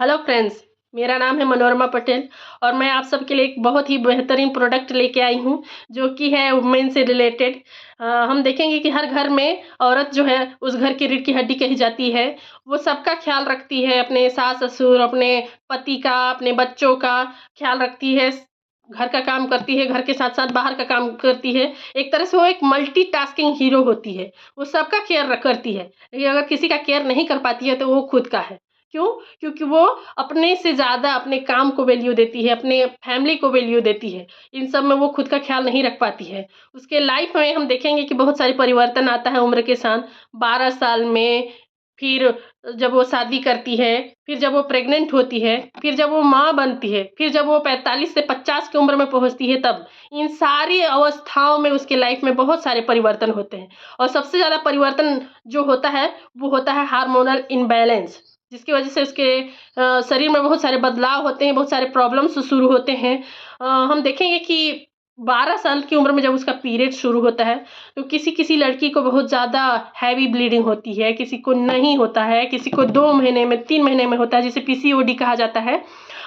Hello friends, मेरा नाम है मनोरमा पटेल और मैं आप सबके लिए एक बहुत ही बेहतरीन प्रोडक्ट लेके आई हूँ जो कि है वुमेन से रिलेटेड। हम देखेंगे कि हर घर में औरत जो है उस घर की रीढ़ की हड्डी कही जाती है। वो सबका ख्याल रखती है, अपने सास-ससुर, अपने पति का, अपने बच्चों का ख्याल रखती है, घर का काम करती है, घर के साथ-साथ बाहर का काम करती है। एक तरह से वो एक मल्टीटास्किंग हीरो होती है, वो सबका केयर करती है। लेकिन अगर किसी का केयर नहीं कर पाती है तो वो खुद का है। क्यों? क्योंकि वो अपने से ज़्यादा अपने काम को वैल्यू देती है, अपने फैमिली को वैल्यू देती है। इन सब में वो खुद का ख़्याल नहीं रख पाती है। उसके लाइफ़ में हम देखेंगे कि बहुत सारे परिवर्तन आता है उम्र के साथ। 12 साल में, फिर जब वो शादी करती है, फिर जब वो प्रेग्नेंट होती है, फिर जब वो माँ बनती है, फिर जब वो 45 से 50 की उम्र में पहुँचती है तब। इन सारी अवस्थाओं में उसके लाइफ़ में बहुत सारे परिवर्तन होते हैं और सबसे ज़्यादा परिवर्तन जो होता है, वो होता है हार्मोनल इम्बैलेंस। जिसकी वजह से उसके शरीर में बहुत सारे बदलाव होते हैं, बहुत सारे प्रॉब्लम्स शुरू होते हैं। हम देखेंगे कि 12 साल की उम्र में जब उसका पीरियड शुरू होता है, तो किसी-किसी लड़की को बहुत ज़्यादा हैवी ब्लीडिंग होती है, किसी को नहीं होता है, किसी को 2 महीने में, 3 महीने में होता है, जिसे पीसीओडी कहा जाता है।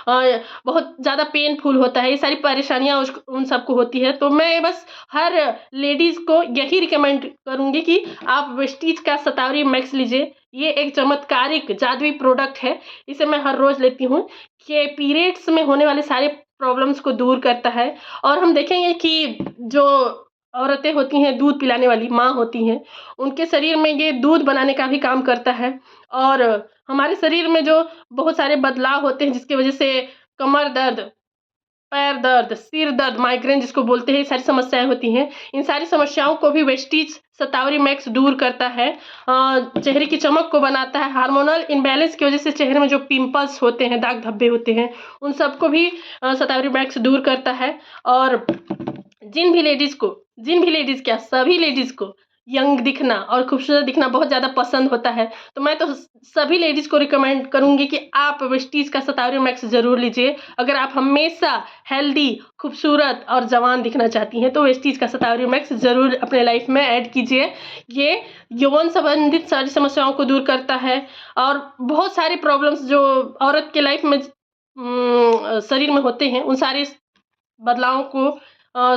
बहुत ज़्यादा पेनफुल होता है, ये सारी परेशानियाँ उन सबको होती है। तो मैं बस हर लेडीज़ को यही रिकमेंड करूँगी कि आप वेस्टीज का शतावरी मैक्स लीजिए। ये एक चमत्कारिक जादुई प्रोडक्ट है, इसे मैं हर रोज़ लेती हूँ। ये पीरियड्स में होने वाले सारे प्रॉब्लम्स को दूर करता है और हम देखेंगे कि जो औरतें होती हैं, दूध पिलाने वाली माँ होती हैं, उनके शरीर में ये दूध बनाने का भी काम करता है और हमारे शरीर में जो बहुत सारे बदलाव होते हैं जिसकी वज़ह से कमर दर्द, पैर दर्द, सिर दर्द, माइग्रेन जिसको बोलते हैं, ये सारी समस्याएँ होती हैं। इन सारी समस्याओं को भी वेस्टीज शतावरी मैक्स दूर करता है। चेहरे की चमक को बनाता है, हार्मोनल इम्बैलेंस की वज़ह से चेहरे में जो पिंपल्स होते हैं, दाग धब्बे होते हैं, उन सबको भी शतावरी मैक्स दूर करता है और जिन भी लेडीज़ क्या सभी लेडीज़ को यंग दिखना और खूबसूरत दिखना बहुत ज़्यादा पसंद होता है, तो मैं तो सभी लेडीज़ को रिकमेंड करूँगी कि आप वेस्टीज का शतावरी मैक्स ज़रूर लीजिए। अगर आप हमेशा हेल्दी, खूबसूरत और जवान दिखना चाहती हैं, तो वेस्टीज का शतावरी मैक्स ज़रूर अपने लाइफ में ऐड कीजिए। ये यौन संबंधित सारी समस्याओं को दूर करता है और बहुत सारी प्रॉब्लम्स जो औरत के लाइफ में शरीर में होते हैं, उन सारे बदलावों को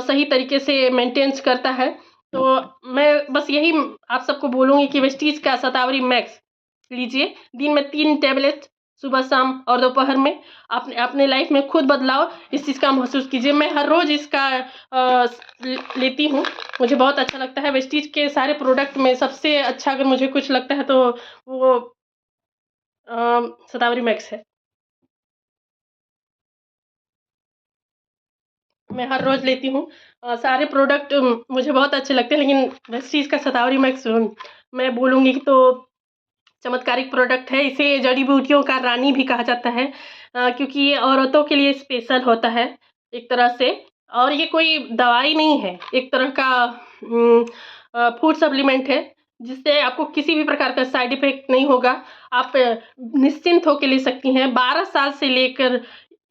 सही तरीके से मेंटेन्स करता है। तो मैं बस यही आप सबको बोलूँगी कि वेस्टीज का शतावरी मैक्स लीजिए। दिन में 3 टैबलेट सुबह, शाम और दोपहर में अपने अपने लाइफ में खुद बदलाव इस चीज़ का महसूस कीजिए। मैं हर रोज़ इसका लेती हूँ, मुझे बहुत अच्छा लगता है। वेस्टीज के सारे प्रोडक्ट में सबसे अच्छा अगर मुझे कुछ लगता है तो वो शतावरी मैक्स है। मैं हर रोज़ लेती हूँ। सारे प्रोडक्ट मुझे बहुत अच्छे लगते हैं, लेकिन वेस्टीज का शतावरी मैक्स मैं बोलूँगी कि तो चमत्कारिक प्रोडक्ट है। इसे जड़ी-बूटियों का रानी भी कहा जाता है क्योंकि ये औरतों के लिए स्पेशल होता है एक तरह से और ये कोई दवाई नहीं है, एक तरह का फूड सप्लीमेंट है, जिससे आपको किसी भी प्रकार का साइड इफ़ेक्ट नहीं होगा। आप निश्चिंत होके ले सकती हैं। 12 साल से लेकर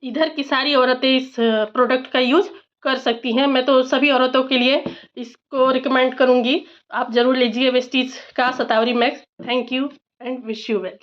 इधर की सारी औरतें इस प्रोडक्ट का यूज़ कर सकती हैं। मैं तो सभी औरतों के लिए इसको रिकमेंड करूँगी। आप ज़रूर लीजिए वेस्टीज का Shatavari Max. Thank you and wish you well.